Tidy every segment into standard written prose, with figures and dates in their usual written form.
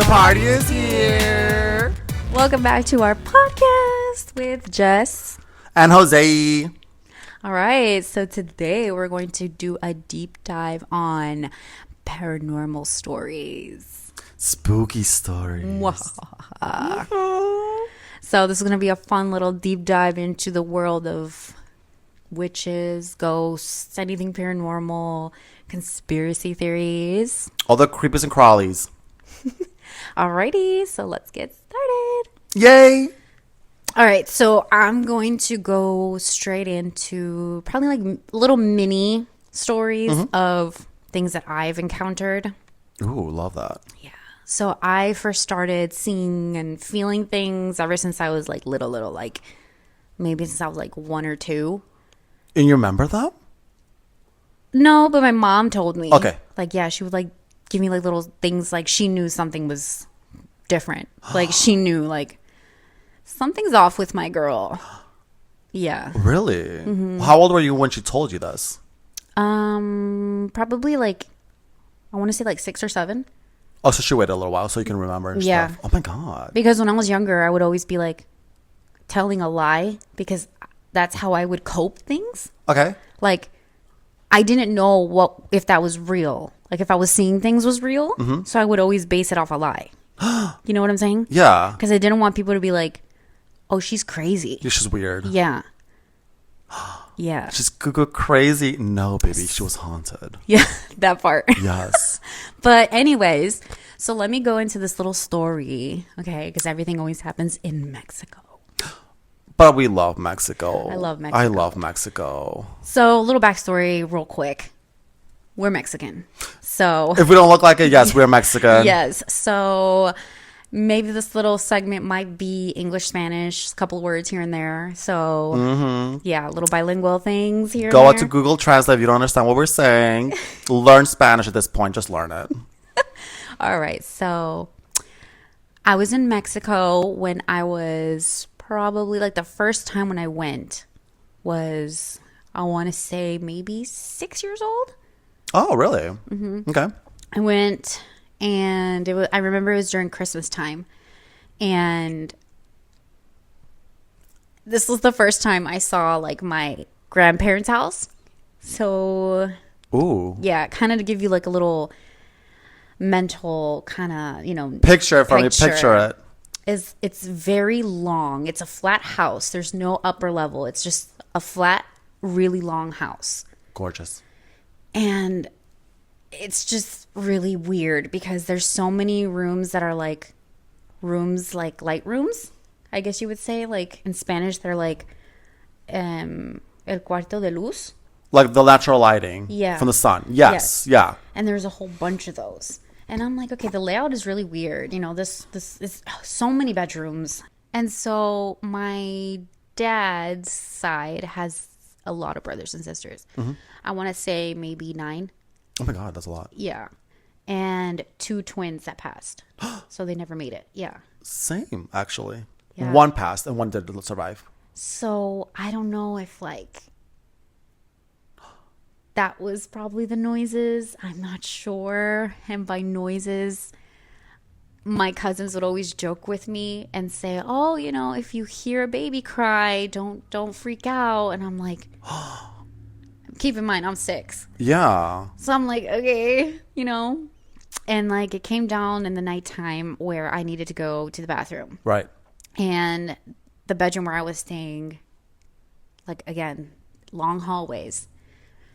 party is here. Welcome back to our podcast with Jess and Jose. All right, so today we're going to do a deep dive on paranormal stories. Spooky stories. So this is going to be a fun little deep dive into the world of witches, ghosts, anything paranormal, conspiracy theories. All the creepies and crawlies. Alrighty, so let's get started. Yay! All right, so I'm going to go straight into probably like little mini stories of things that I've encountered. Ooh, love that. Yeah. So I first started seeing and feeling things ever since I was like little, like maybe since I was like 1 or 2. And you remember that? No, but my mom told me. Okay. Like, yeah, she would like give me like little things like she knew something was different. Like she knew like something's off with my girl. Yeah. Really? Mm-hmm. How old were you when she told you this? Probably like, I want to say like 6 or 7. Oh, so she waited a little while so you can remember and stuff. Oh my God. Because when I was younger, I would always be like telling a lie because that's how I would cope things. Okay. Like, I didn't know if that was real. Like, if I was seeing things was real. Mm-hmm. So I would always base it off a lie. You know what I'm saying? Yeah. Because I didn't want people to be like, oh, she's crazy. Yeah, she's weird. Yeah. Yeah. She's crazy. No, baby. She was haunted. Yeah, that part. Yes. But anyways, so let me go into this little story, okay? Because everything always happens in Mexico. But we love Mexico. I love Mexico. I love Mexico. So a little backstory real quick. We're Mexican. So if we don't look like it, yes, we're Mexican. Yes. So maybe this little segment might be English, Spanish, a couple words here and there. So yeah, little bilingual things here. Go out to Google Translate if you don't understand what we're saying. Learn Spanish at this point. Just learn it. All right. So I was in Mexico when I was probably like the first time when I went was, I want to say maybe 6 years old. Oh, really? Mm-hmm. Okay. I went and I remember it was during Christmas time. And this was the first time I saw like my grandparents' house. So, ooh. Yeah, kind of to give you like a little mental kind of, picture for me. Picture it. It's very long. It's a flat house. There's no upper level. It's just a flat, really long house. Gorgeous. And it's just really weird because there's so many rooms that are like rooms, like light rooms, I guess you would say. Like in Spanish, they're like el cuarto de luz. Like the natural lighting from the sun. Yes. Yeah. And there's a whole bunch of those. And I'm like, okay, the layout is really weird. This is so many bedrooms. And so my dad's side has a lot of brothers and sisters. Mm-hmm. I want to say maybe 9. Oh my God, that's a lot. Yeah. And 2 twins that passed. So they never made it. Yeah. Same, actually. Yeah. 1 passed and 1 did survive. So I don't know if like that was probably the noises. I'm not sure. And by noises, my cousins would always joke with me and say, oh, if you hear a baby cry, don't freak out. And I'm like, keep in mind, I'm 6. Yeah. So I'm like, okay, And like it came down in the nighttime where I needed to go to the bathroom. Right. And the bedroom where I was staying, like again, long hallways.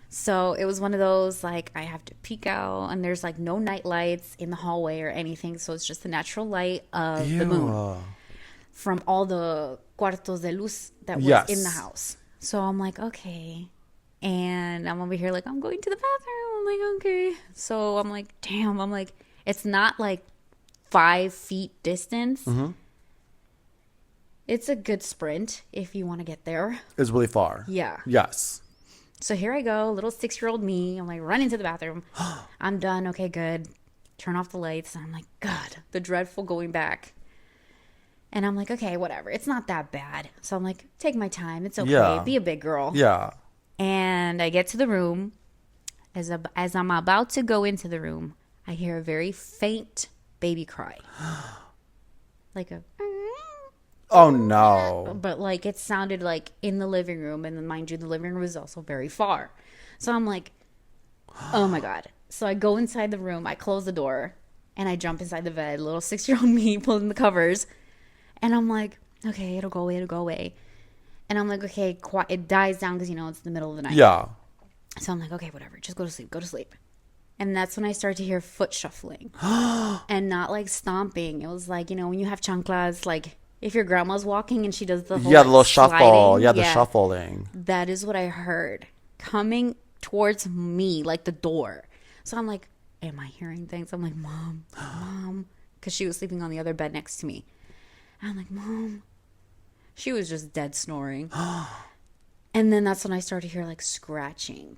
So it was one of those, like, I have to peek out, and there's, like, no night lights in the hallway or anything. So it's just the natural light of the moon from all the cuartos de luz that was in the house. So I'm like, okay. And I'm over here, like, I'm going to the bathroom. I'm like, okay. So I'm like, damn. I'm like, it's not, like, 5 feet distance. Mm-hmm. It's a good sprint if you want to get there. It's really far. Yeah. Yes. So here I go, little 6-year-old me. I'm like, run into the bathroom. I'm done. Okay, good. Turn off the lights. And I'm like, God, the dreadful going back. And I'm like, okay, whatever. It's not that bad. So I'm like, take my time. It's okay. Yeah. Be a big girl. Yeah. And I get to the room. As I'm about to go into the room, I hear a very faint baby cry. Like a... Oh, no. But, like, it sounded like in the living room. And then, mind you, the living room is also very far. So I'm like, oh, my God. So I go inside the room. I close the door. And I jump inside the bed. Little 6-year-old me pulling the covers. And I'm like, okay, it'll go away. It'll go away. And I'm like, okay, quiet. It dies down because, you know, it's the middle of the night. Yeah. So I'm like, okay, whatever. Just go to sleep. Go to sleep. And that's when I started to hear foot shuffling. And not like stomping. It was like, you know, when you have chanclas, like if your grandma's walking and she does the whole Yeah, the little sliding, shuffle. Yeah, the shuffling. That is what I heard coming towards me, like the door. So I'm like, am I hearing things? I'm like, Mom, Mom. Because she was sleeping on the other bed next to me. And I'm like, Mom. She was just dead snoring. And then that's when I started to hear like scratching.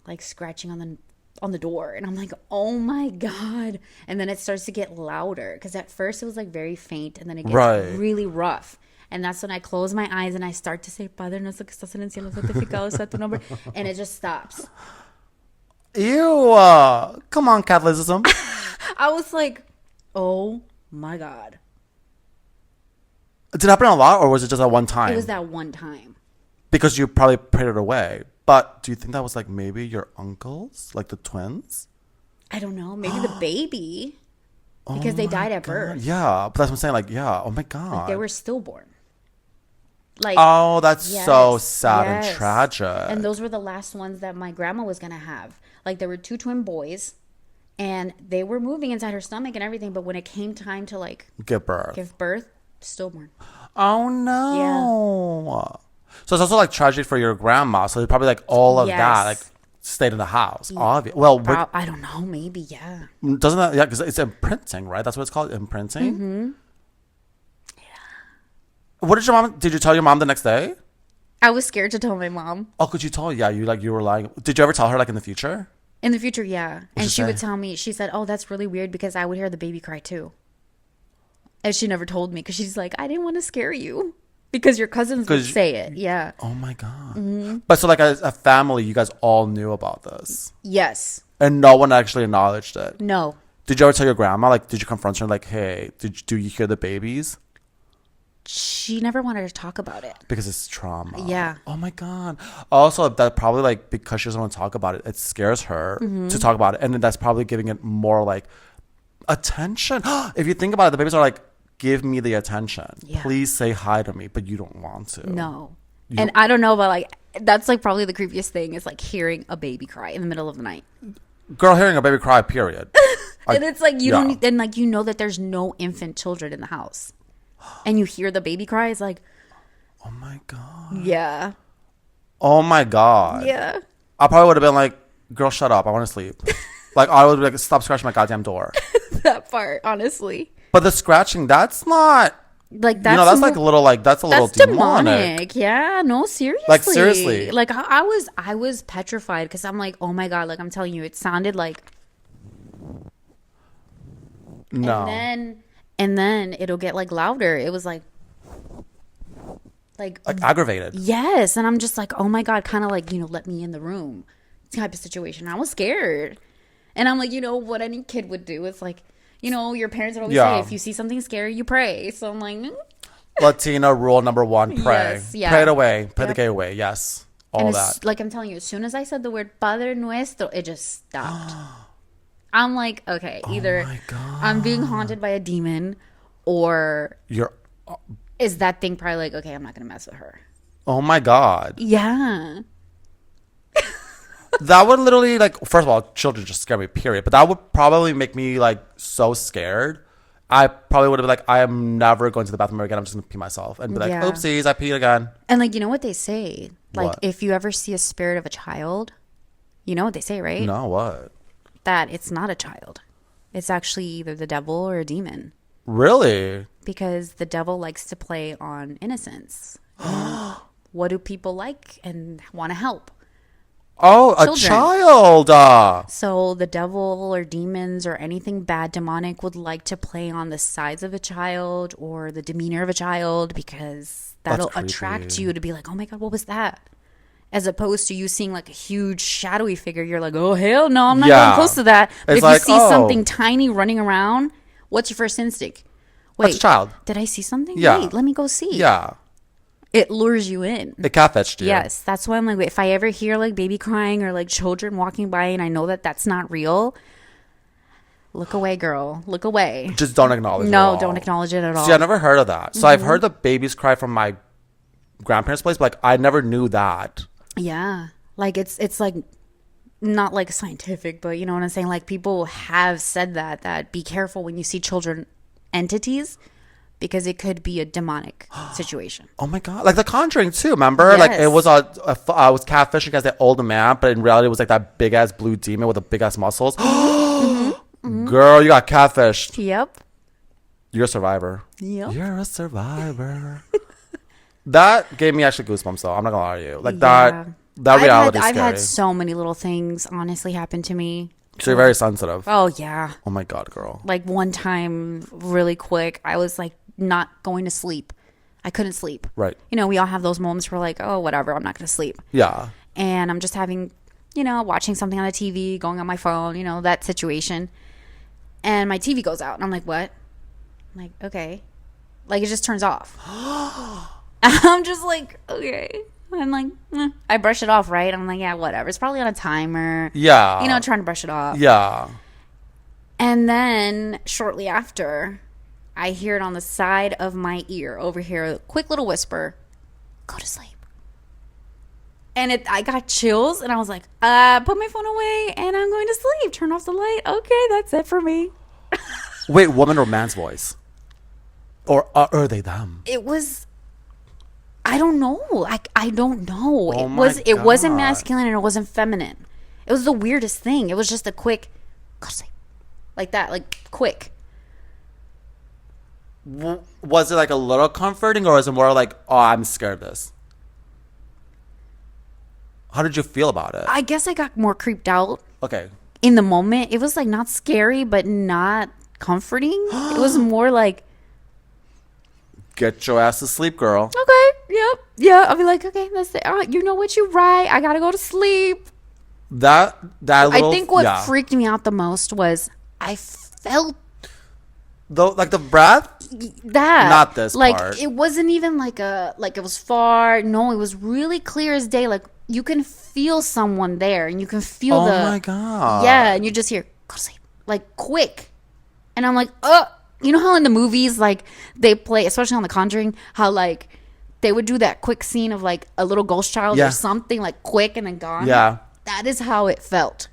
Like scratching on the door. And I'm like, oh my God. And then it starts to get louder. Because at first it was like very faint. And then it gets really rough. And that's when I close my eyes and I start to say, Padre nuestro que estás en el cielo, santificado sea tu nombre. And it just stops. Ew. Come on, Catholicism. I was like, oh my God. Did it happen a lot, or was it just at one time? It was that one time. Because you probably prayed it away. But do you think that was like maybe your uncles, like the twins? I don't know. Maybe the baby. Because they died at birth. Yeah, but that's what I'm saying. Like, yeah. Oh my God. Like they were stillborn. Like, oh, that's so sad and tragic. And those were the last ones that my grandma was gonna have. Like there were 2 twin boys, and they were moving inside her stomach and everything. But when it came time to like give birth, stillborn. Oh no. Yeah. So it's also like tragic for your grandma. So probably like all of that like stayed in the house. Obviously. Well, I don't know. Maybe doesn't that? Yeah, because it's imprinting, right? That's what it's called, imprinting. Mm-hmm. What did your mom? Did you tell your mom the next day? I was scared to tell my mom. Oh, could you tell? Yeah, you were lying. Did you ever tell her like in the future? In the future, yeah. And she say? would tell me. She said, "Oh, that's really weird because I would hear the baby cry too." And she never told me because she's like, "I didn't want to scare you because your cousins would say it." Yeah. Oh my God. Mm-hmm. But so like as a family, you guys all knew about this. Yes. And no one actually acknowledged it. No. Did you ever tell your grandma? Like, did you confront her? Like, hey, do you hear the babies? She never wanted to talk about it because it's trauma. Yeah. Oh my God. Also, that probably like because she doesn't want to talk about it, it scares her to talk about it, and then that's probably giving it more like attention. If you think about it, the babies are like, give me the attention. Yeah. Please say hi to me, but you don't want to. No. And I don't know, but like that's like probably the creepiest thing is like hearing a baby cry in the middle of the night. Girl, hearing a baby cry, period. And it's like you don't, and like you know that there's no infant children in the house. And you hear the baby cry, it's like, oh my God. Yeah. Oh my God. Yeah. I probably would have been like, girl, shut up. I want to sleep. Like, I would be like, stop scratching my goddamn door. That part, honestly. But the scratching, that's not. Like, that's. You know, that's like a little, like, that's a little demonic. Yeah, no, seriously. Like, seriously. Like, I was petrified because I'm like, oh my God, like, I'm telling you, it sounded like. No. And then it'll get like louder. It was like aggravated. Yes. And I'm just like, oh my God, kind of like, you know, let me in the room type of situation. I was scared. And I'm like, you know, what any kid would do is like, you know, your parents would always say, if you see something scary, you pray. So I'm like, Latina rule number 1, pray. Yes, yeah. Pray it away. Pray the gay away. Yes. All that. Like I'm telling you, as soon as I said the word Padre Nuestro, it just stopped. I'm like, okay, either I'm being haunted by a demon or is that thing probably like, okay, I'm not going to mess with her. Oh my God. Yeah. That would literally like, first of all, children just scare me, period. But that would probably make me like so scared. I probably would have been like, I am never going to the bathroom again. I'm just going to pee myself and be like, oopsies, I peed again. And like, you know what they say? Like if you ever see a spirit of a child, you know what they say, right? No, what? That it's not a child. It's actually either the devil or a demon. Really? Because the devil likes to play on innocence. What do people like and want to help? Oh, children. A child. So the devil or demons or anything bad demonic would like to play on the sides of a child or the demeanor of a child because that'll attract you to be like, oh my God, what was that? As opposed to you seeing like a huge shadowy figure, you're like, oh hell no, I'm not going close to that. But if you see something tiny running around What's your first instinct? What's a child? Did I see something? Yeah. Wait, let me go see. Yeah. It lures you in. It catfished you. Yes, that's why I'm like, if I ever hear like baby crying or like children walking by and I know that that's not real, look away, girl. Look away. Just don't acknowledge it. No, don't acknowledge it at all. See, I never heard of that. So I've heard the babies cry from my grandparents' place, but like I never knew that. Yeah. Like it's like not like scientific, but you know what I'm saying? Like people have said that be careful when you see children entities because it could be a demonic situation. Oh my God. Like The Conjuring too, remember? Like it was I was catfishing as that old man, but in reality it was like that big ass blue demon with the big ass muscles. Girl, you got catfished. Yep. You're a survivor. Yep. You're a survivor. That gave me actually goosebumps though. I'm not gonna lie to you. Like Yeah. that reality is I've scary. had so many little things honestly happen to me. So you're very sensitive. Oh yeah. Oh my God, girl. Like one time really quick, I was like not going to sleep. I couldn't sleep. Right. You know, we all have those moments where like, oh, whatever, I'm not going to sleep. Yeah. And I'm just having, you know, watching something on the TV, going on my phone, you know, that situation. And my TV goes out. And I'm like, what? I'm like, okay. Like, it just turns off. I'm just like, okay. I'm like, I brush it off, right? I'm like, yeah, whatever. It's probably on a timer. Yeah. You know, trying to brush it off. Yeah. And then shortly after, I hear it on the side of my ear over here, a quick little whisper, go to sleep. And I got chills and I was like, put my phone away and I'm going to sleep. Turn off the light. Okay, that's it for me. Wait, woman or man's voice? Or are they them? It was, I don't know. I don't know. Oh It wasn't God. masculine and it wasn't feminine. It was the weirdest thing. It was just a quick, go to sleep. Like that, like quick. Was it like a little comforting or was it more like, oh, I'm scared of this? How did you feel about it? I guess I got more creeped out Okay. in the moment. It was like not scary, but not comforting. It was more like, Get your ass to sleep, girl. okay, yep, yeah. I'll be like, okay, that's it. You know what? You're right. I gotta go to sleep. That little, I think what yeah. freaked me out the most was I felt Though, like the breath? that. Not this like part. it wasn't even like it was far. No, it was really clear as day. Like you can feel someone there, and you can feel Oh the my God. yeah, and you just hear go to sleep like quick, and I'm like, you know how in the movies like they play, especially on The Conjuring, how like they would do that quick scene of like a little ghost child Yeah. or something like quick and then gone. Yeah. That is how it felt.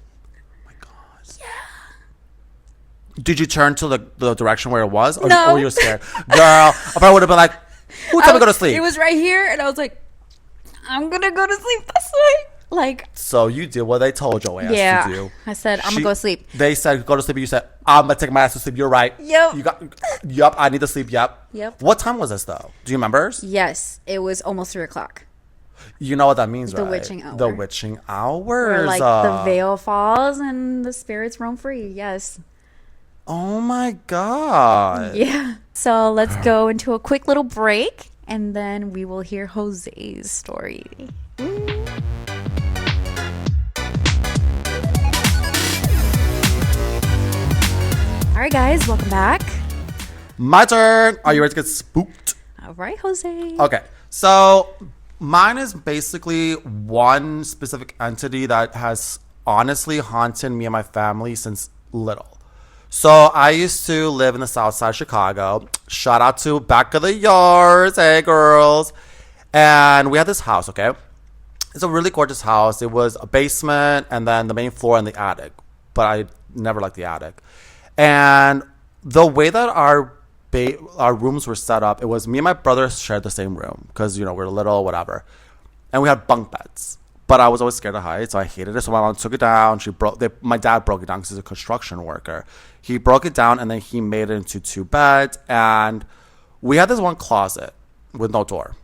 Did you turn to the direction where it was? Or, No. or you were scared? Girl, I probably would have been like, who told me to go to sleep? It was right here, and I was like, I'm gonna go to sleep this way. Like, So you did what they told your ass yeah. to do. I said, I'm gonna go to sleep. They said go to sleep. And you said I'm gonna take my ass to sleep. You're right. Yep. You got. Yup. I need to sleep. Yep. Yep. What time was this though? Do you remember? Yes, it was almost 3:00. You know what that means, The right? witching hour. The witching hours. Where like the veil falls and the spirits roam free. Yes. Oh my God. Yeah. So let's go into a quick little break, and then we will hear Jose's story. All right, guys, welcome back. My turn. Are you ready to get spooked? All right, Jose. Okay. So mine is basically one specific entity that has honestly haunted me and my family since little. So I used to live in the south side of Chicago. Shout out to Back of the Yards. Hey, girls. And we had this house, okay? It's a really gorgeous house. It was a basement and then the main floor and the attic. But I never liked the attic. And the way that our rooms were set up, it was me and my brother shared the same room because, you know, we're little, whatever. And we had bunk beds. But I was always scared of heights, so I hated it. So my mom took it down. My dad broke it down because he's a construction worker. He broke it down and then he made it into 2 beds. And we had this one closet with no door.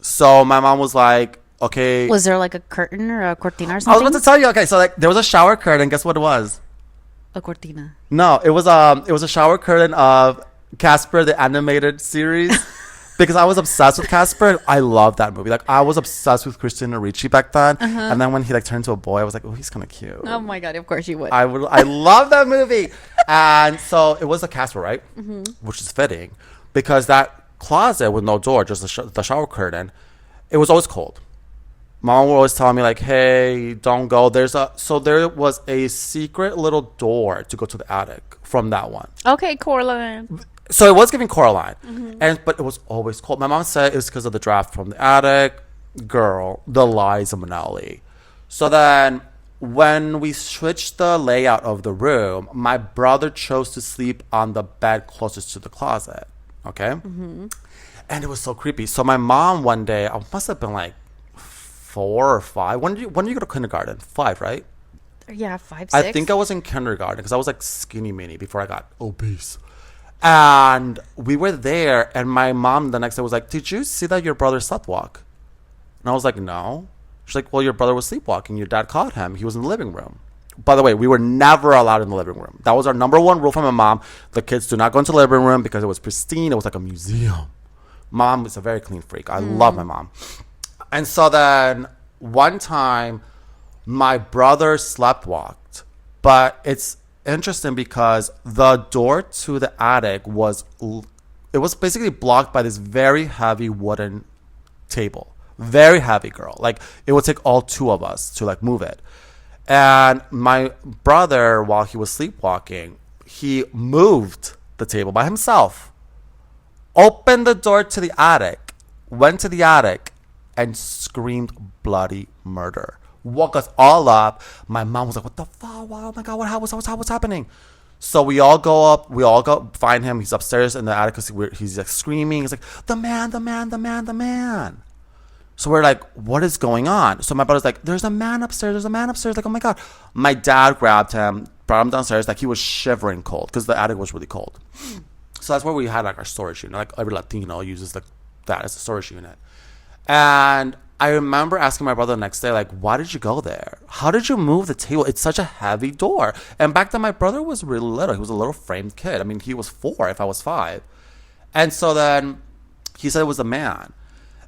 So my mom was like, okay. Was there like a curtain or a cortina or I was something? about to tell you. Okay, so like there was a shower curtain. Guess what it was? A cortina. No, it was a shower curtain of Casper the animated series. because I was obsessed with Casper. I love that movie. Like I was obsessed with Christina Ricci back then, and then when he like turned into a boy, I was like, oh, he's kind of cute. Oh my god! Of course you would. I love that movie, and so it was a Casper, right? Which is fitting because that closet with no door, just the shower curtain, it was always cold. Mom would always tell me like, "Hey, don't go." There was a secret little door to go to the attic from that one. Okay, Coraline. So it was giving Coraline, but it was always cold. My mom said it was because of the draft from the attic. Girl, the Liza Minnelli. So then, when we switched the layout of the room, my brother chose to sleep on the bed closest to the closet. Okay, and it was so creepy. So my mom one day, I must have been like 4 or 5. When did you go to kindergarten? 5, right? Yeah, 5, 6. I think I was in kindergarten because I was like skinny mini before I got obese. And we were there, and my mom the next day was like, "Did you see that your brother sleptwalk?" And I was like, "No." She's like, "Well, your brother was sleepwalking. Your dad caught him. He was in the living room." By the way, we were never allowed in the living room. That was our number one rule from my mom. The kids do not go into the living room because it was pristine. It was like a museum. Mom is a very clean freak. I love my mom. And so then one time, my brother sleptwalked, but it's interesting because the door to the attic was basically blocked by this very heavy wooden table. Very heavy, girl. Like it would take all 2 of us to like move it. And my brother, while he was sleepwalking, he moved the table by himself, opened the door to the attic, went to the attic, and screamed bloody murder. Woke us all up. My mom was like, "What the fuck? Oh my god, what's happening?" So we all go up. We all go find him. He's upstairs in the attic because he's like screaming. He's like, "The man, the man, the man, the man." So we're like, "What is going on?" So my brother's like, "There's a man upstairs. There's a man upstairs." Like, oh my god. My dad grabbed him, brought him downstairs. Like he was shivering cold because the attic was really cold. So that's where we had like our storage unit. Like every Latino uses like that as a storage unit. And I remember asking my brother the next day, like, "Why did you go there? How did you move the table? It's such a heavy door." And back then, my brother was really little. He was a little framed kid. I mean, he was 4 if I was 5. And so then he said it was a man.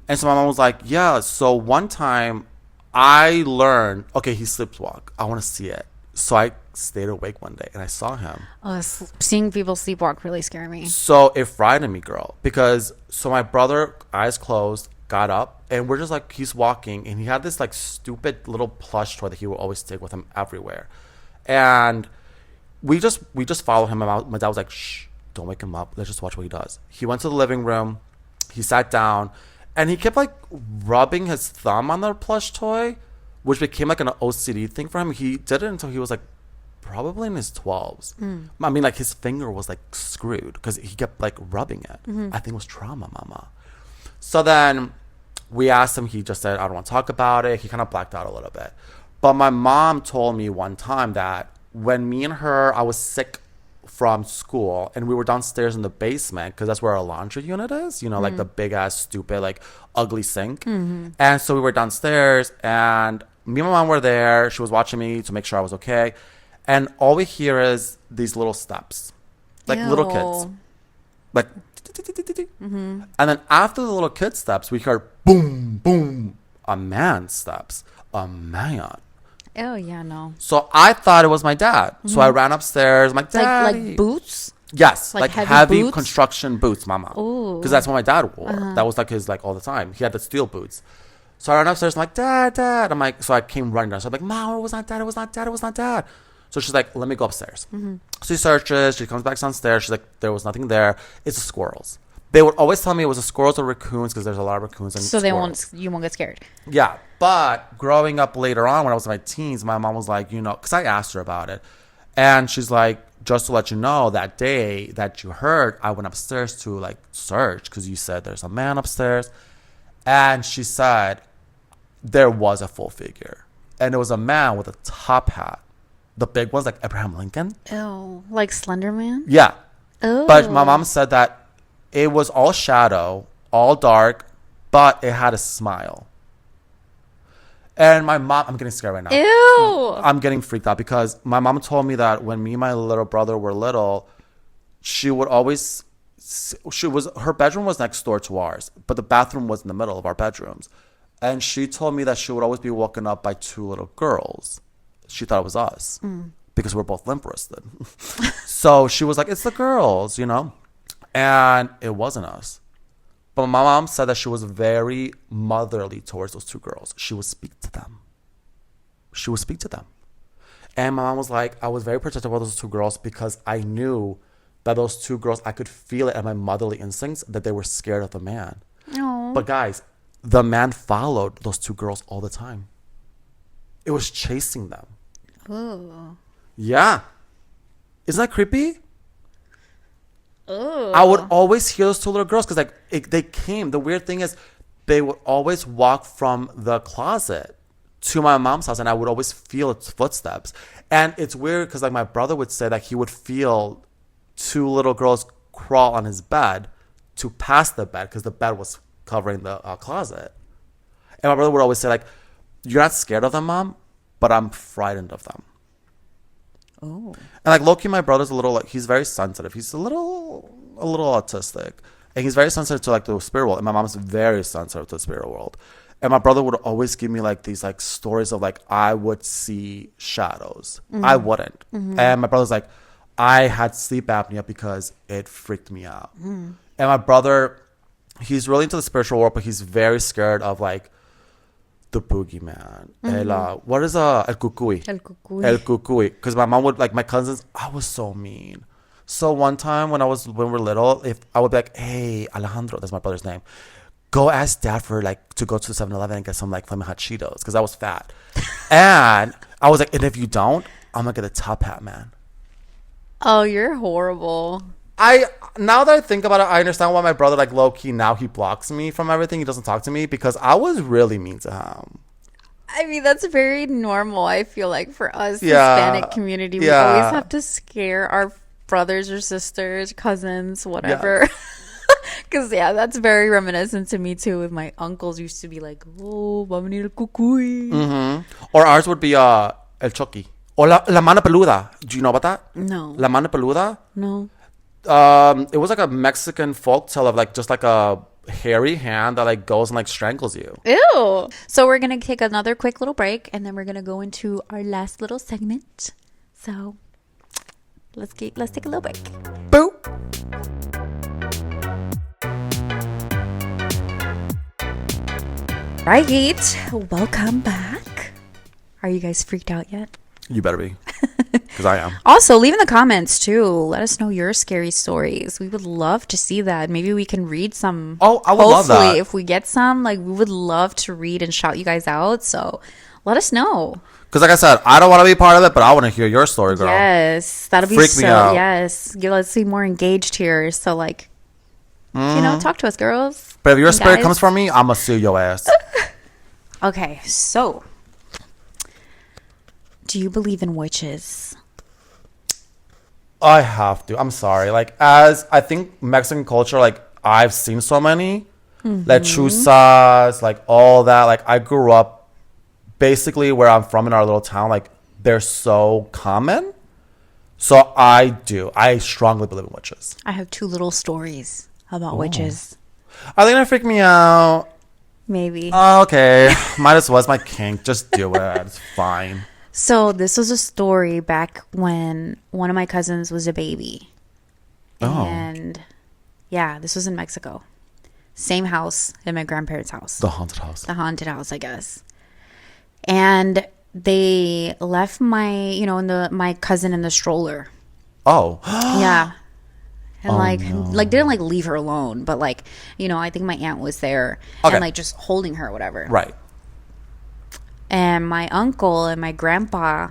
And so my mom was like, "Yeah, so one time I learned, okay, he sleepwalk. I want to see it." So I stayed awake one day and I saw him. Seeing people sleepwalk really scared me. So it frightened me, girl. Because, so my brother, eyes closed, got up, and we're just like, he's walking, and he had this like stupid little plush toy that he would always take with him everywhere. And we just followed him. My dad was like, "Shh, don't wake him up. Let's just watch what he does." He went to the living room, he sat down, and he kept like rubbing his thumb on the plush toy, which became like an OCD thing for him. He did it until he was like probably in his 12s. I mean, like his finger was like screwed because he kept like rubbing it. I think it was trauma, mama. So then we asked him. He just said, "I don't want to talk about it." He kind of blacked out a little bit. But my mom told me one time that when me and her, I was sick from school, and we were downstairs in the basement because that's where our laundry unit is, you know, like the big ass stupid like ugly sink. And so we were downstairs, and me and my mom were there. She was watching me to make sure I was okay, and all we hear is these little steps, like little kids, like and then after the little kid steps, we heard boom boom, a man steps, a man. Oh yeah, no. So I thought it was my dad. So I ran upstairs. My dad, like boots. Yes, like heavy boots? construction boots, mama. Because that's what my dad wore. That was like his like all the time. He had the steel boots. So I ran upstairs. I'm like, "Dad, Dad." I'm like, so I came running down. So I'm like, "Mom, it was not Dad. It was not Dad. It was not Dad." So she's like, "Let me go upstairs." So she searches. She comes back downstairs. She's like, "There was nothing there. It's the squirrels." They would always tell me it was the squirrels or raccoons because there's a lot of raccoons and so squirrels. you won't get scared. Yeah, but growing up later on when I was in my teens, my mom was like, you know, because I asked her about it, and she's like, "Just to let you know, that day that you heard, I went upstairs to like search because you said there's a man upstairs," and she said there was a full figure, and it was a man with a top hat, the big ones like Abraham Lincoln. Oh, like Slender Man. Yeah. Oh, But my mom said that it was all shadow, all dark, but it had a smile. And my mom, I'm getting scared right now. Ew. I'm getting freaked out because my mom told me that when me and my little brother were little, she would always her bedroom was next door to ours, but the bathroom was in the middle of our bedrooms. And she told me that she would always be woken up by two little girls. She thought it was us because we're both limp wristed. So she was like, it's the girls, you know? And it wasn't us. But my mom said that she was very motherly towards those two girls. She would speak to them. And my mom was like, I was very protective of those two girls because I knew that those two girls, I could feel it at my motherly instincts that they were scared of the man. Aww. But guys, the man followed those two girls all the time. It was chasing them. Oh. Yeah. Isn't that creepy? Oh. I would always hear those two little girls because they came. The weird thing is they would always walk from the closet to my mom's house, and I would always feel its footsteps. And it's weird because like my brother would say that he would feel two little girls crawl on his bed to pass the bed because the bed was covering the closet. And my brother would always say like, you're not scared of them, Mom, but I'm frightened of them. Oh. And like low-key, my brother's a little like, he's very sensitive. He's a little autistic, and he's very sensitive to like the spirit world. And my mom's very sensitive to the spirit world. And my brother would always give me like these like stories of like I would see shadows. I wouldn't. And my brother's like, I had sleep apnea because it freaked me out. And my brother, he's really into the spiritual world, but he's very scared of like the boogeyman. What is El Cucuy? El Cucuy. El Cucuy. Because my mom would, like my cousins, I was so mean. So one time when we were little, if I would be like, hey, Alejandro, that's my brother's name, go ask Dad for like to go to the 7-Eleven and get some like Flamin' Hot Cheetos because I was fat. And I was like, and if you don't, I'm gonna get a top hat, man. Oh, you're horrible. Now that I think about it, I understand why my brother, like low key, now he blocks me from everything. He doesn't talk to me because I was really mean to him. I mean, that's very normal. I feel like for us, Hispanic community, we always have to scare our brothers or sisters, cousins, whatever. Because that's very reminiscent to me too. With my uncles used to be like, "Oh, va a venir el cucuy." Or ours would be El Chucky or La Mano Peluda. Do you know about that? No. La Mano Peluda. No. It was like a Mexican folktale of like just like a hairy hand that like goes and like strangles you. Ew. So we're gonna take another quick little break, and then we're gonna go into our last little segment. So let's take a little break. Boop. Right. Welcome back. Are you guys freaked out yet? You better be, because I am. Also, leave in the comments too. Let us know your scary stories. We would love to see that. Maybe we can read some. Oh, I would love that. Hopefully, if we get some, like we would love to read and shout you guys out. So let us know. Because like I said, I don't want to be part of it, but I want to hear your story, girl. Yes, that'll be Freak me out. Yes, let's be more engaged here. So like, talk to us, girls. But if your spirit guys. comes from me, I'm gonna sue your ass. Okay, so do you believe in witches? I have to. I'm sorry. Like, as I think Mexican culture, like I've seen so many, lechuzas, like all that. Like I grew up basically where I'm from in our little town. Like they're so common. So I strongly believe in witches. I have two little stories about witches. Are they gonna freak me out? Maybe. Oh, okay. Might as well. It's my kink. Just do it. It's fine. So this was a story back when one of my cousins was a baby. Oh. And yeah, this was in Mexico. Same house in my grandparents' house. The haunted house. The haunted house, I guess. And they left my, my cousin in the stroller. Oh. Yeah. And no. didn't like leave her alone, but like, I think my aunt was there and like just holding her or whatever. Right. And my uncle and my grandpa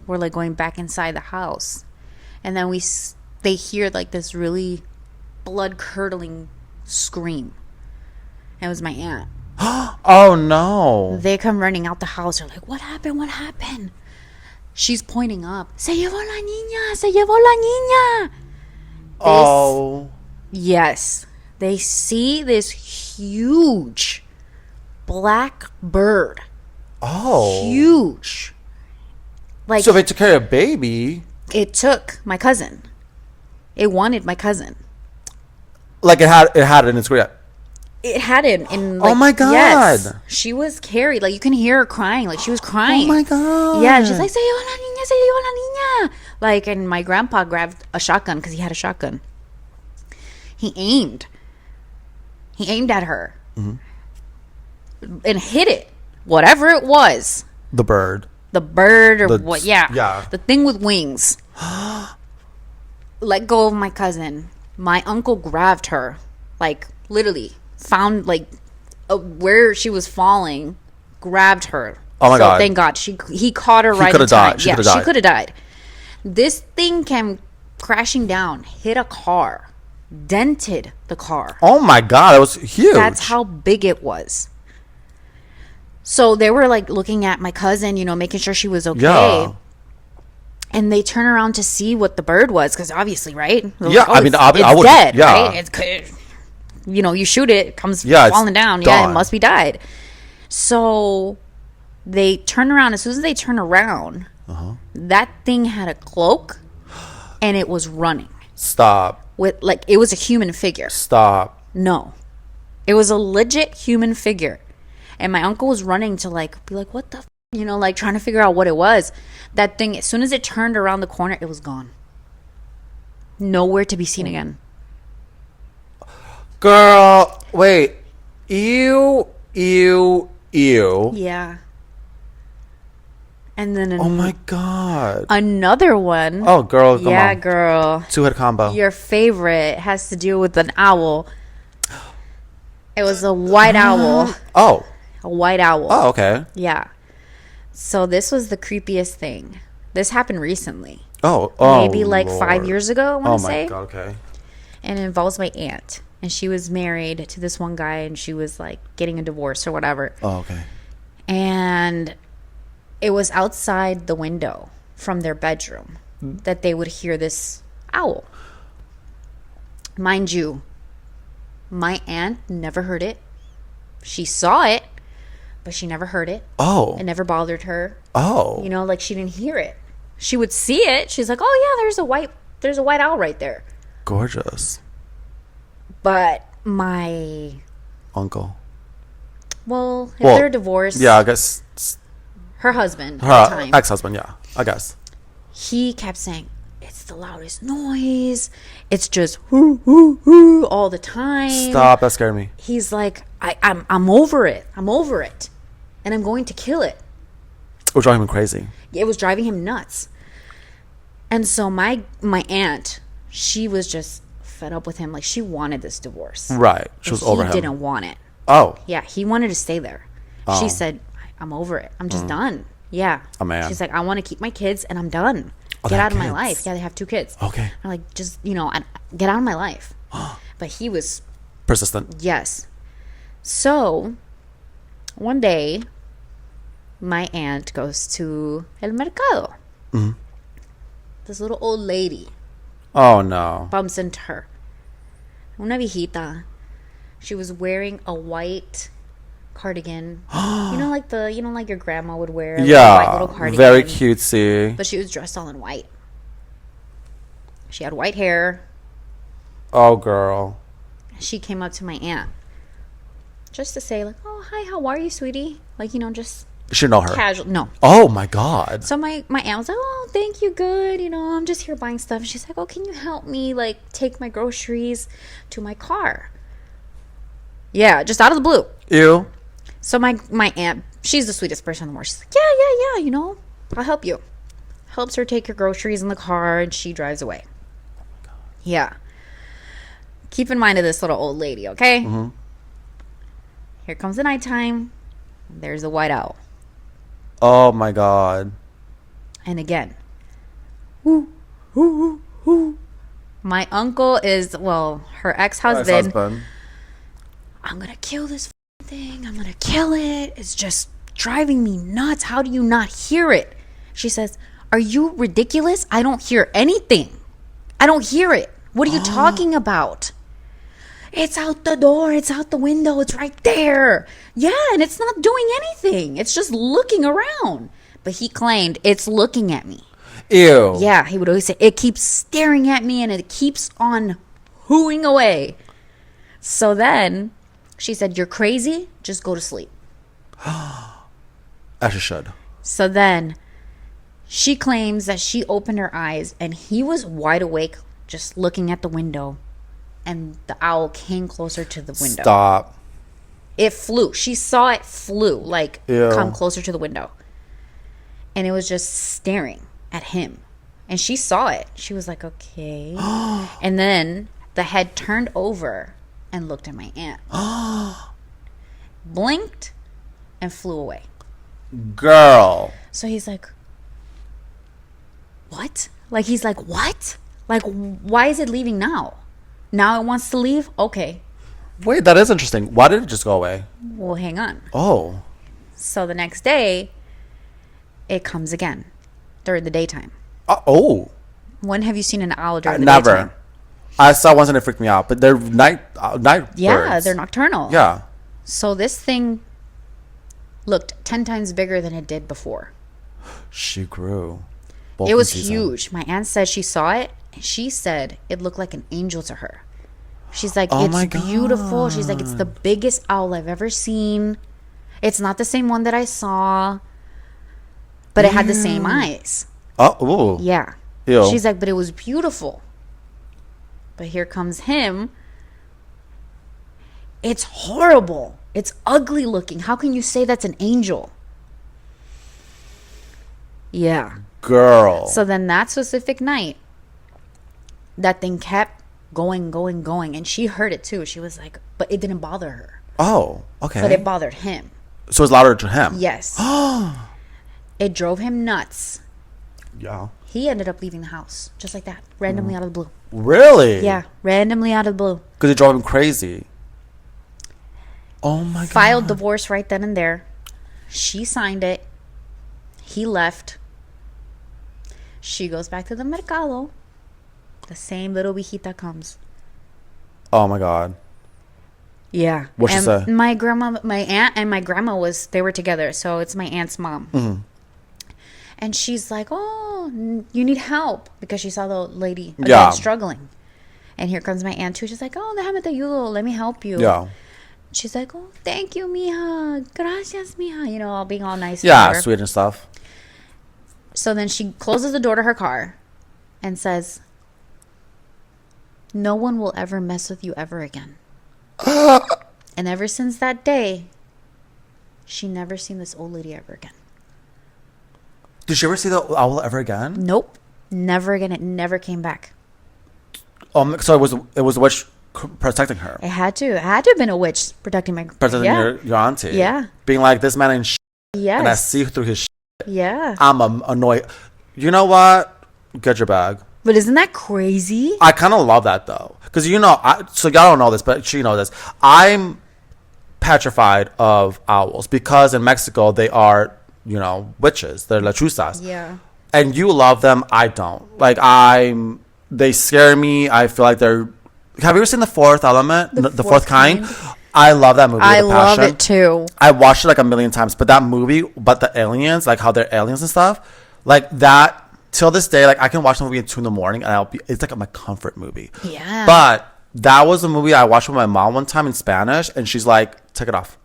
were like going back inside the house. And then they hear like this really blood curdling scream. And it was my aunt. Oh no. They come running out the house. They're like, what happened? What happened? She's pointing up. Se llevó la niña. Se llevó la niña. Yes. They see this huge black bird. Oh. Huge. Like, so they took care of a baby. It took my cousin. It wanted my cousin. Like it had it in its grip. It had it in. Oh my God. Yes, she was carried. Like you can hear her crying. Like she was crying. Oh my God. Yeah, she's like, "Se llevó la niña, se llevó la niña." Like, and my grandpa grabbed a shotgun because he had a shotgun. He aimed at her and hit it, whatever it was. The bird Or what? Yeah, yeah. the thing with wings. Let go of my cousin. My uncle grabbed her, like literally found like where she was falling, grabbed her. Oh my God! Thank God he caught her right in time. She Yeah, she could have died. This thing came crashing down, hit a car, dented the car. Oh my God! It was huge. That's how big it was. So they were like looking at my cousin, making sure she was okay. Yeah. And they turn around to see what the bird was, because obviously, right? Yeah, I mean, I it's would. dead, Yeah. right? You shoot it, it comes Yeah, falling down. gone. Yeah, it must be died. So they turn around. As soon as they turn around, that thing had a cloak, and it was running. Stop. With like it was a human figure. Stop. No, it was a legit human figure, and my uncle was running to be like, "What the?" Like trying to figure out what it was. That thing, as soon as it turned around the corner, it was gone. Nowhere to be seen again. Girl, wait. Ew. Yeah. And then Oh my God. another one. Oh, girl, come yeah, on. girl. Two-head combo. Your favorite has to do with an owl. It was a white owl. Oh. A white owl. Oh, okay. Yeah. So this was the creepiest thing. This happened recently. Oh. Maybe like Lord. 5 years ago, I want to say. Oh my God, okay. And it involves my aunt. And she was married to this one guy, and she was like getting a divorce or whatever. Oh, okay. And it was outside the window from their bedroom that they would hear this owl. Mind you, my aunt never heard it. She saw it, but she never heard it. Oh. It never bothered her. Oh. Like she didn't hear it. She would see it. She's like, "Oh yeah, there's a white owl right there." Gorgeous. But my Uncle. if they're divorced, Yeah, I guess. her husband at the Her time, ex-husband, yeah. I guess. he kept saying, "It's the loudest noise. It's just hoo hoo hoo all the time." Stop. That scared me. He's like, I'm over it. I'm over it, and I'm going to kill it. It was driving him crazy. It was driving him nuts. And so my aunt, she was just fed up with him. Like she wanted this divorce. Right. She was over him. He didn't want it. Oh. Yeah, he wanted to stay there. Oh. She said, "I'm over it. I'm just done." Yeah. Oh, man. She's like, "I want to keep my kids, and I'm done. Oh, Get they out of have my kids. life." Yeah, they have 2 kids. Okay. I'm like, just get out of my life. But he was Persistent. yes. So one day, my aunt goes to el mercado. This little old lady Oh, no. bumps into her. Una viejita. She was wearing a white cardigan. Like like your grandma would wear. Like a white Yeah. little cardigan. Very cutesy. But she was dressed all in white. She had white hair. Oh, girl. She came up to my aunt just to say, like, "Oh, hi, how are you, sweetie?" Like, just You should know her. casual. No. Oh, my God. So my aunt was like, "Oh, thank you, good. I'm just here buying stuff." She's like, "Oh, can you help me, like, take my groceries to my car?" Yeah, just out of the blue. Ew. So my aunt, she's the sweetest person in the world. She's like, yeah, I'll help you. Helps her take her groceries in the car, and she drives away. Yeah. Keep in mind of this little old lady, okay? Mm-hmm. Here comes the nighttime. There's a white owl. Oh, my God. And again, whoo, whoo, whoo. My uncle is, her ex-husband. Ex-husband. "I'm going to kill this thing. I'm going to kill it. It's just driving me nuts. How do you not hear it?" She says, "Are you ridiculous? I don't hear anything. I don't hear it. What are you talking about?" "It's out the door. It's out the window. It's right there." Yeah, and it's not doing anything. It's just looking around. But he claimed it's looking at me. Ew. Yeah, he would always say, "It keeps staring at me and it keeps on hooing away." So then she said, "You're crazy. Just go to sleep." As you should. So then she claims that she opened her eyes and he was wide awake, just looking at the window. And the owl came closer to the window. Stop. It flew. She saw it flew, like, Ew. come closer to the window. And it was just staring at him. And she saw it. She was like, okay. And then the head turned over and looked at my aunt. Blinked and flew away. Girl. So he's like, what? Like, he's like, what? Like, why is it leaving now? Now it wants to leave? Okay. Wait, that is interesting. Why did it just go away? Well, hang on. Oh. So the next day, it comes again during the daytime. Oh. When have you seen an owl during the Never. daytime? I saw once and it freaked me out, but they're night Yeah, birds. they're nocturnal. Yeah. So this thing looked 10 times bigger than it did before. She grew. It was huge. My aunt said she saw it. And she said it looked like an angel to her. She's like, Oh my it's beautiful. She's like, it's the biggest owl I've ever seen. It's not the same one that I saw, but it had the same eyes. Oh, ooh. Yeah. Ew. She's like, but it was beautiful. But here comes him. It's horrible. It's ugly looking. How can you say that's an angel? Yeah. Girl. So then that specific night, that thing kept going. And she heard it too. She was like, but it didn't bother her. Oh, okay. But it bothered him. So it's louder to him. Yes. It drove him nuts. Yeah. He ended up leaving the house just like that, randomly out of the blue. Really? Yeah, randomly out of the blue. Because it drove him crazy. Oh my god. Filed divorce right then and there. She signed it. He left. She goes back to the mercado. The same little viejita comes. Oh my god. Yeah. What'd she say? My grandma, my aunt and my grandma they were together. So it's my aunt's mom. Mm-hmm. And she's like, oh, you need help. Because she saw the lady again, Yeah. struggling. And here comes my aunt too. She's like, oh, déjame te ayudo. Let me help you. Yeah. She's like, oh, thank you, mija. Gracias, mija. You know, all being all nice. Yeah, to her. sweet and stuff. So then she closes the door to her car and says, no one will ever mess with you ever again. And ever since that day, she never seen this old lady ever again. Did she ever see the owl ever again? Nope. Never again. It never came back. So it was a witch protecting her. It had to. It had to have been a witch protecting my... Protecting yeah. your auntie. Yeah. Being like, this man ain't shit. Yes. And I see through his shit. Yeah. I'm annoyed. You know what? Get your bag. But isn't that crazy? I kind of love that though. Because so y'all don't know this, but she knows this. I'm petrified of owls because in Mexico they are, witches. They're lechuzas. Yeah. And you love them. I don't. Like they scare me. I feel like they're. Have you ever seen The Fourth Element? The fourth kind? I love that movie. I with love passion. it too. I watched it like a million times. But that movie, but the aliens, like how they're aliens and stuff, like that. Till this day, like I can watch the movie at 2 a.m. and it's like my comfort movie. Yeah. But that was a movie I watched with my mom one time in Spanish, and she's like, "Take it off."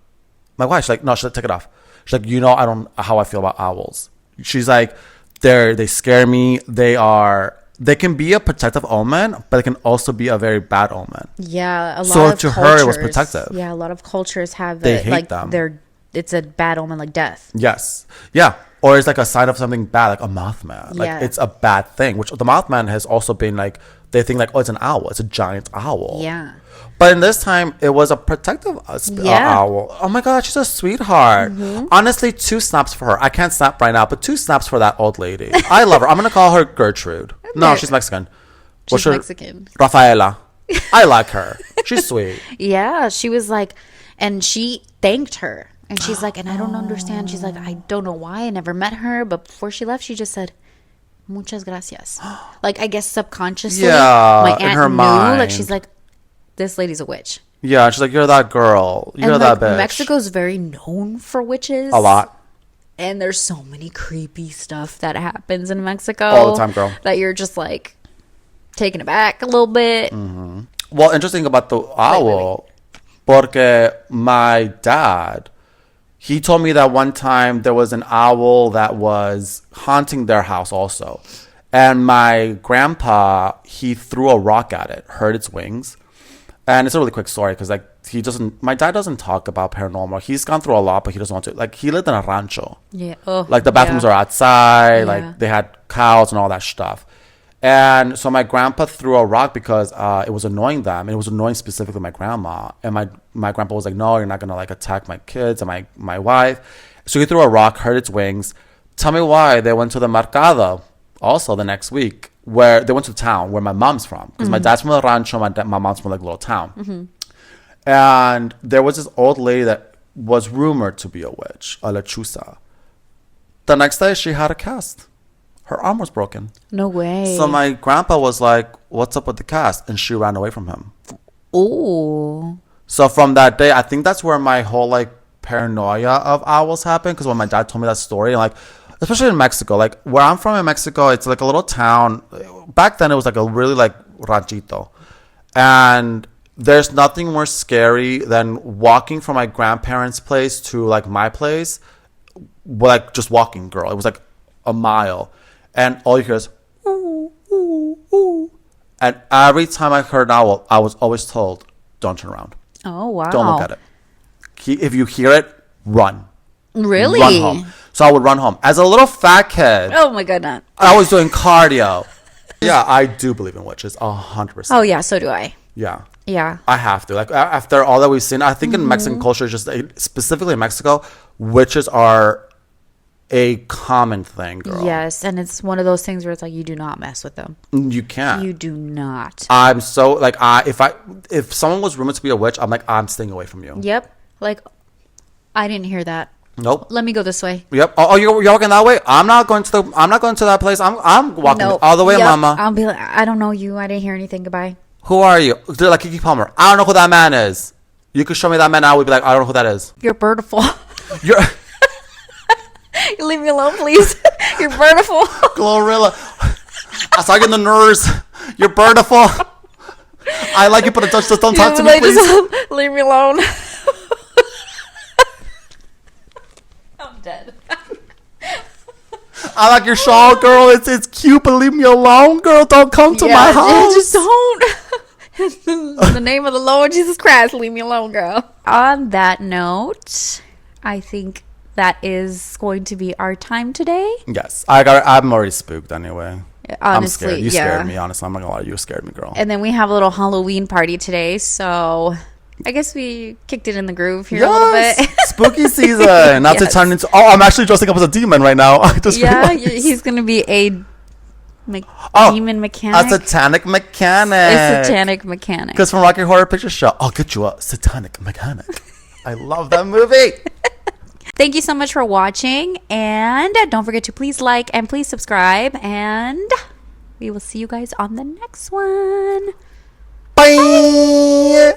I'm like, why? She's like, "No, she's like, take it off." She's like, I don't how I feel about owls. She's like, they scare me. They can be a protective omen, but it can also be a very bad omen. Yeah, a lot So of to cultures, her, it was protective. Yeah, a lot of cultures have They it, hate like them. it's a bad omen, like death. Yes. Yeah. Or it's like a sign of something bad, like a Mothman. Like Yeah. it's a bad thing, which the Mothman has also been like, they think like, oh, it's an owl. It's a giant owl. Yeah. But in this time, it was a protective owl. Oh my God, she's a sweetheart. Mm-hmm. Honestly, 2 snaps for her. I can't snap right now, but 2 snaps for that old lady. I love her. I'm going to call her Gertrude. No, she's Mexican. She's Mexican. Rafaela. I like her. She's sweet. Yeah, she was like, and she thanked her. And she's like, and I don't understand. She's like, I don't know why. I never met her. But before she left, she just said, muchas gracias. Like, I guess subconsciously, my in aunt her knew. mind. Like, she's like, this lady's a witch. Yeah, she's like, you're that girl. You're And that like, bitch. Mexico's very known for witches. A lot. And there's so many creepy stuff that happens in Mexico. All the time, girl. That you're just like taken aback a little bit. Well, interesting about the owl. Porque my dad, he told me that one time there was an owl that was haunting their house also. And my grandpa, he threw a rock at it, hurt its wings. And it's a really quick story because, like, my dad doesn't talk about paranormal. He's gone through a lot, but he doesn't want to. Like, he lived in a rancho. Yeah. Oh, Like, the bathrooms yeah. are outside. Yeah. Like, they had cows and all that stuff. And so my grandpa threw a rock because it was annoying them. It was annoying specifically my grandma. And my grandpa was like, no, you're not going to, like, attack my kids and my wife. So he threw a rock, hurt its wings. Tell me why they went to the mercado also the next week, where they went to town where my mom's from. Because my dad's from the rancho, my mom's from, like, a little town. And there was this old lady that was rumored to be a witch, a lechuza. The next day, she had a cast. Her arm was broken. No way. So my grandpa was like, what's up with the cast? And she ran away from him. Oh. So from that day, I think that's where my whole, like, paranoia of owls happened. Because when my dad told me that story, like, especially in Mexico, like, where I'm from in Mexico, it's like a little town. Back then, it was like a really, like, ranchito. And there's nothing more scary than walking from my grandparents' place to, like, my place. Like, just walking, girl. It was like a mile. And all you hear is, ooh, ooh, ooh. And every time I heard an owl, I was always told, don't turn around. Oh, wow. Don't look at it. If you hear it, run. Really? Run home. So I would run home. As a little fat kid, Oh, my goodness. I was doing cardio. Yeah, I do believe in witches, 100%. Oh, yeah, so do I. Yeah. Yeah. I have to. Like, after all that we've seen, I think in Mexican culture, just specifically in Mexico, witches are a common thing, girl. Yes, and it's one of those things where it's like you do not mess with them. You can't. You do not. I'm so, like, if someone was rumored to be a witch, I'm like, I'm staying away from you. Yep. Like, I didn't hear that. Nope. Let me go this way. Yep. Oh, you're walking that way? I'm not going to that place. I'm walking Nope. all the way, Yep. mama. I'll be like, I don't know you. I didn't hear anything. Goodbye. Who are you? They're like Kiki Palmer. I don't know who that man is. You could show me that man, I would be like, I don't know who that is. You're beautiful. You're Leave me alone, please. You're beautiful. Glorilla. I saw you in the nurse. You're beautiful. I like you, but just don't talk to me, please. Just leave me alone. I'm dead. I like your shawl, girl. It's cute, but leave me alone, girl. Don't come to my house. Just don't. In the name of the Lord Jesus Christ, leave me alone, girl. On that note, I think that is going to be our time today. Yes, I'm already spooked anyway. I'm Honestly, scared. You yeah. scared me, honestly. I'm not gonna lie. You scared me, girl. And then we have a little Halloween party today, so I guess we kicked it in the groove here a little bit. Spooky season. Not to Yes. turn into. Oh, I'm actually dressing up as a demon right now. I just Yeah, realized. he's going to be a demon A mechanic. satanic mechanic. A satanic mechanic. Because from Rocky Horror Picture Show, I'll get you a satanic mechanic. I love that movie. Thank you so much for watching, and don't forget to please like and please subscribe, and we will see you guys on the next one. Bye.